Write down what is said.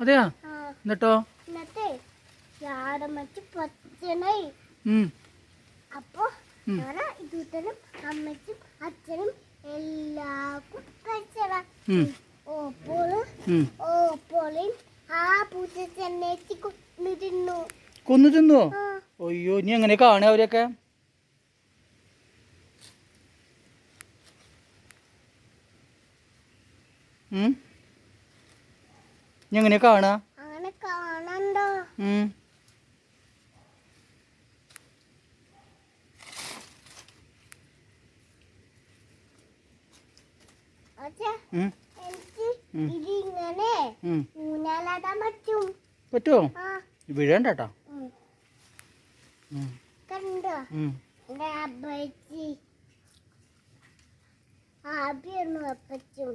അതെയാ എന്നിട്ടോ അപ്പൊ ഇതുതരം അമ്മച്ചും അച്ഛനും എല്ലാവർക്കും കഴിച്ചടാ. ഓപ്പോളും ആ പൂച്ച ചെന്നേച്ചി കൊന്നു തിന്നോ? അയ്യോ ഇനി എങ്ങനെ കാണുക അവരൊക്കെ? ഇനി എങ്ങനെ കാണുക? അങ്ങനെ കാണണ്ടോ? എനിക്ക് ഇതിങ്ങനെ ഊഞ്ഞാലാടാൻ പറ്റുമോ? വീഴണ്ടട്ടാ. കണ്ടോ എന്റെ അപ്പച്ചി ആദ്യം അപ്പച്ചും